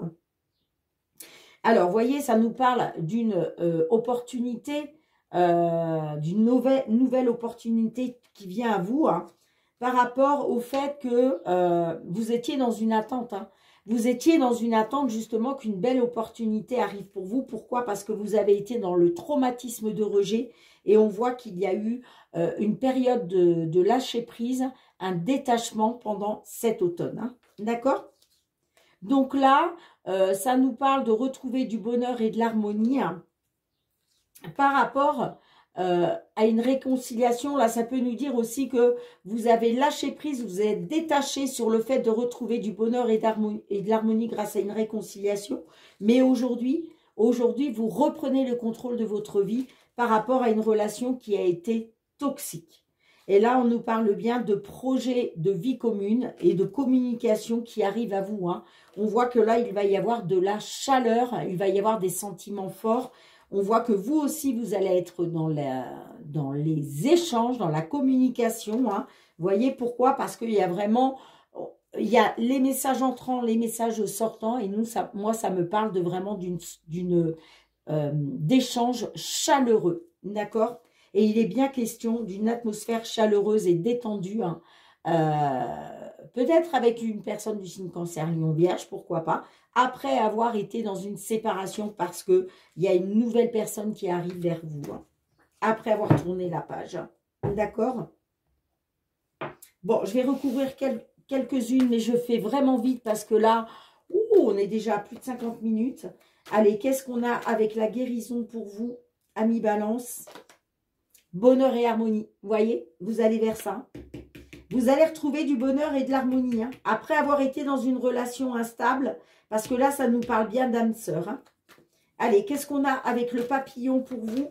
Alors, vous voyez, ça nous parle d'une opportunité, d'une nouvelle opportunité qui vient à vous, hein, par rapport au fait que vous étiez dans une attente. Hein. Vous étiez dans une attente justement qu'une belle opportunité arrive pour vous. Pourquoi? Parce que vous avez été dans le traumatisme de rejet et on voit qu'il y a eu une période de lâcher prise, un détachement pendant cet automne. Hein. D'accord? Donc là, ça nous parle de retrouver du bonheur et de l'harmonie hein, par rapport à une réconciliation. Là, ça peut nous dire aussi que vous avez lâché prise, vous êtes détaché sur le fait de retrouver du bonheur et de l'harmonie grâce à une réconciliation. Mais aujourd'hui, vous reprenez le contrôle de votre vie par rapport à une relation qui a été toxique. Et là, on nous parle bien de projets de vie commune et de communication qui arrivent à vous. Hein. On voit que là, il va y avoir de la chaleur, il va y avoir des sentiments forts. On voit que vous aussi, vous allez être dans les échanges, dans la communication. Hein. Vous voyez pourquoi? Parce qu'il y a vraiment il y a les messages entrants, les messages sortants, et nous, ça, moi, ça me parle de vraiment d'échanges chaleureux, d'accord? Et il est bien question d'une atmosphère chaleureuse et détendue, hein. Peut-être avec une personne du signe Cancer, Lion, Vierge, pourquoi pas, après avoir été dans une séparation parce qu'il y a une nouvelle personne qui arrive vers vous, hein, après avoir tourné la page, hein. D'accord? Bon, je vais recouvrir quelques-unes, mais je fais vraiment vite parce que là, on est déjà à plus de 50 minutes. Allez, qu'est-ce qu'on a avec la guérison pour vous, amis Balance? Bonheur et harmonie. Vous voyez, vous allez vers ça. Vous allez retrouver du bonheur et de l'harmonie, hein, après avoir été dans une relation instable, parce que là, ça nous parle bien d'âme sœur, hein. Allez, qu'est-ce qu'on a avec le papillon pour vous?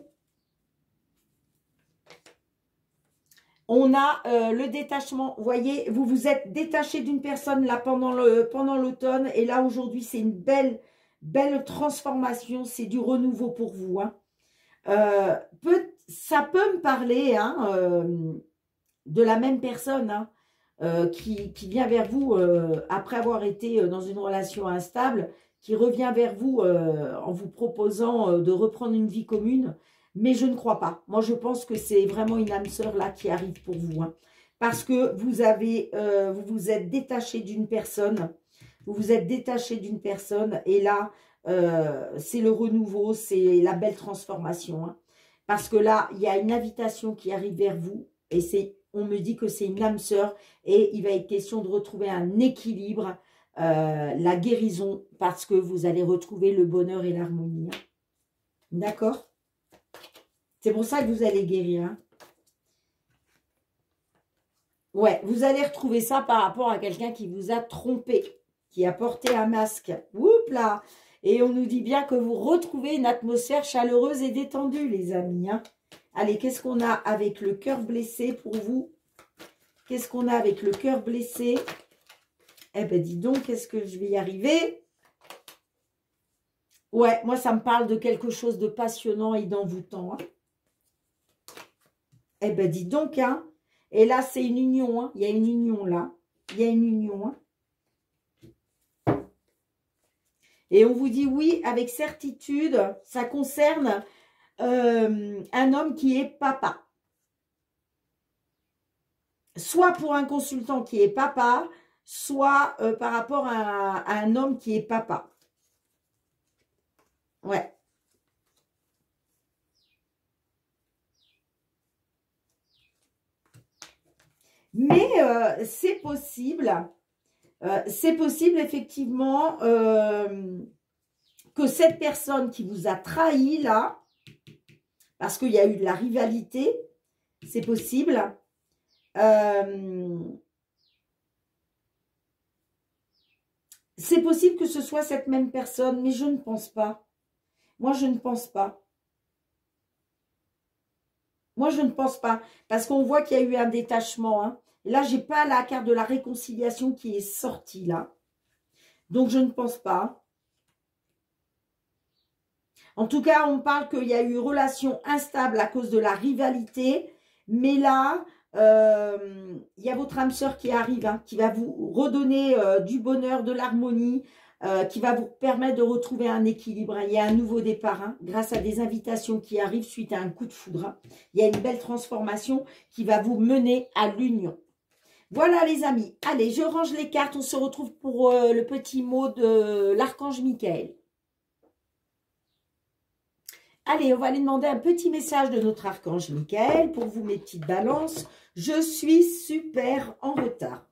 On a le détachement. Vous voyez, vous vous êtes détaché d'une personne là pendant l'automne. Et là, aujourd'hui, c'est une belle transformation. C'est du renouveau pour vous, hein. Ça peut me parler, hein, de la même personne, hein, qui vient vers vous après avoir été dans une relation instable, qui revient vers vous en vous proposant de reprendre une vie commune. Mais je ne crois pas. Moi, je pense que c'est vraiment une âme sœur là qui arrive pour vous, hein, parce que vous vous êtes détaché d'une personne. Vous vous êtes détaché d'une personne. Et là, c'est le renouveau, c'est la belle transformation, hein. Parce que là, il y a une invitation qui arrive vers vous. Et on me dit que c'est une âme sœur. Et il va être question de retrouver un équilibre, la guérison. Parce que vous allez retrouver le bonheur et l'harmonie, hein. D'accord? C'est pour ça que vous allez guérir, hein. Ouais, vous allez retrouver ça par rapport à quelqu'un qui vous a trompé, qui a porté un masque. Oups là! Et on nous dit bien que vous retrouvez une atmosphère chaleureuse et détendue, les amis, hein. Allez, qu'est-ce qu'on a avec le cœur blessé pour vous? Qu'est-ce qu'on a avec le cœur blessé? Eh ben, dis donc, est-ce que je vais y arriver? Ouais, moi, ça me parle de quelque chose de passionnant et d'envoûtant, hein. Eh ben, dis donc, hein. Et là, c'est une union, hein. Il y a une union, là. Il y a une union, hein. Et on vous dit oui, avec certitude, ça concerne un homme qui est papa. Soit pour un consultant qui est papa, soit par rapport à un homme qui est papa. Ouais. Mais c'est possible effectivement que cette personne qui vous a trahi là, parce qu'il y a eu de la rivalité, c'est possible. C'est possible que ce soit cette même personne, mais je ne pense pas. Moi, je ne pense pas. Moi, je ne pense pas. Parce qu'on voit qu'il y a eu un détachement, hein. Et là, je n'ai pas la carte de la réconciliation qui est sortie là. Donc, je ne pense pas. En tout cas, on parle qu'il y a eu relation instable à cause de la rivalité. Mais là, il y a votre âme sœur qui arrive, hein, qui va vous redonner du bonheur, de l'harmonie, qui va vous permettre de retrouver un équilibre, hein. Il y a un nouveau départ, hein, grâce à des invitations qui arrivent suite à un coup de foudre, hein. Il y a une belle transformation qui va vous mener à l'union. Voilà les amis. Allez, je range les cartes. On se retrouve pour le petit mot de l'archange Michael. Allez, on va aller demander un petit message de notre archange Michael pour vous, mes petites balances. Je suis super en retard.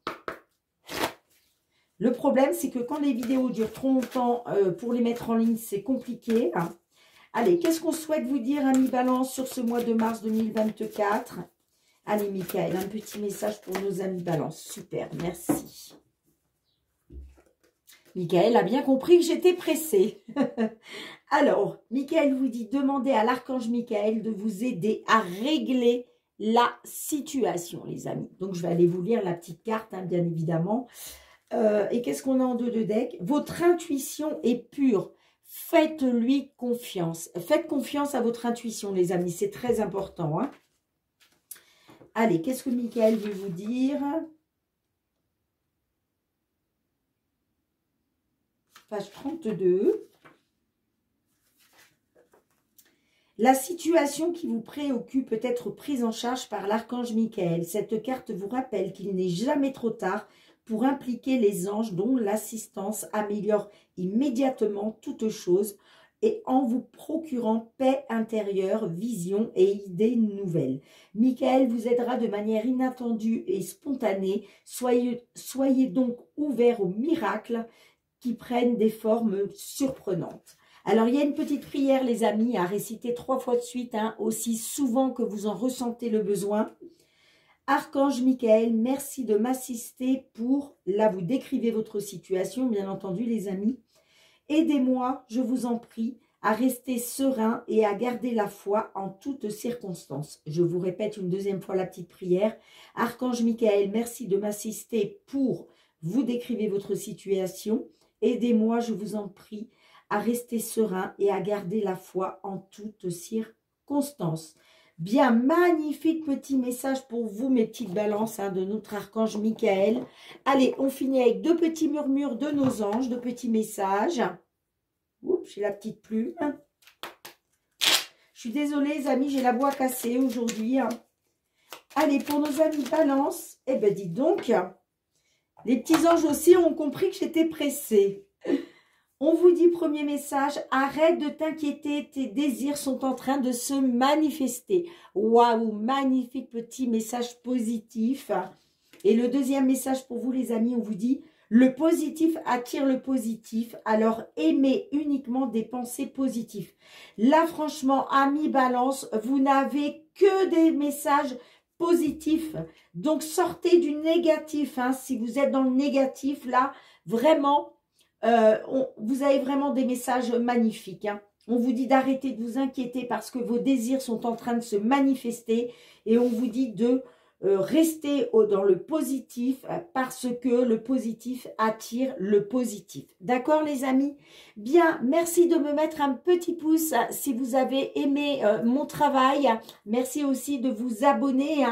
Le problème, c'est que quand les vidéos durent trop longtemps, pour les mettre en ligne, c'est compliqué, hein. Allez, qu'est-ce qu'on souhaite vous dire, amis Balance, sur ce mois de mars 2024? Allez, Michael, un petit message pour nos amis Balance. Super, merci. Michael a bien compris que j'étais pressée. Alors, Michael vous dit, demandez à l'archange Michael de vous aider à régler la situation, les amis. Donc, je vais aller vous lire la petite carte, hein, bien évidemment. Et qu'est-ce qu'on a en deux de deck? Votre intuition est pure. Faites-lui confiance. Faites confiance à votre intuition, les amis. C'est très important, hein. Allez, qu'est-ce que Michael veut vous dire? page 32. La situation qui vous préoccupe peut être prise en charge par l'archange Michael. Cette carte vous rappelle qu'il n'est jamais trop tard pour impliquer les anges dont l'assistance améliore immédiatement toute chose et en vous procurant paix intérieure, vision et idées nouvelles. Michael vous aidera de manière inattendue et spontanée. Soyez donc ouverts aux miracles qui prennent des formes surprenantes. Alors, il y a une petite prière, les amis, à réciter 3 fois de suite, aussi souvent que vous en ressentez le besoin. Archange Michael, merci de m'assister pour... Là, vous décrivez votre situation, bien entendu, les amis. Aidez-moi, je vous en prie, à rester serein et à garder la foi en toutes circonstances. Je vous répète une deuxième fois la petite prière. Archange Michael, merci de m'assister pour... Vous décrivez votre situation. Aidez-moi, je vous en prie, à rester serein et à garder la foi en toutes circonstances. Bien, magnifique petit message pour vous, mes petites balances, de notre archange Michael. Allez, on finit avec 2 petits murmures de nos anges, 2 petits messages. Oups, j'ai la petite plume. Je suis désolée, les amis, j'ai la voix cassée aujourd'hui. Allez, pour nos amis balances, eh ben, dites donc, les petits anges aussi ont compris que j'étais pressée. On vous dit, premier message, arrête de t'inquiéter, tes désirs sont en train de se manifester. Waouh, magnifique petit message positif. Et le deuxième message pour vous, les amis, on vous dit, le positif attire le positif, alors aimez uniquement des pensées positives. Là, franchement, amis balance, vous n'avez que des messages positifs. Donc, sortez du négatif. Si vous êtes dans le négatif, là, vraiment... vous avez vraiment des messages magnifiques. On vous dit d'arrêter de vous inquiéter parce que vos désirs sont en train de se manifester. Et on vous dit de rester dans le positif parce que le positif attire le positif. D'accord, les amis? Bien, merci de me mettre un petit pouce si vous avez aimé mon travail. Merci aussi de vous abonner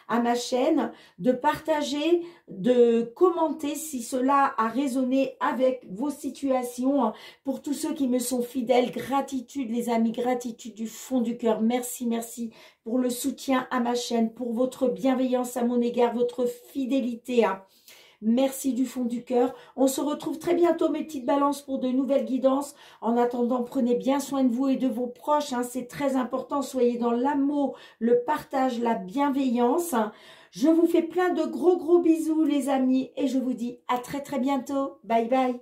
à ma chaîne, de partager, de commenter si cela a résonné avec vos situations. Pour tous ceux qui me sont fidèles, gratitude les amis, gratitude du fond du cœur. Merci, merci pour le soutien à ma chaîne, pour votre bienveillance à mon égard, votre fidélité. Merci du fond du cœur. On se retrouve très bientôt, mes petites balances, pour de nouvelles guidances. En attendant, prenez bien soin de vous et de vos proches. C'est très important. Soyez dans l'amour, le partage, la bienveillance. Je vous fais plein de gros bisous, les amis. Et je vous dis à très bientôt. Bye bye.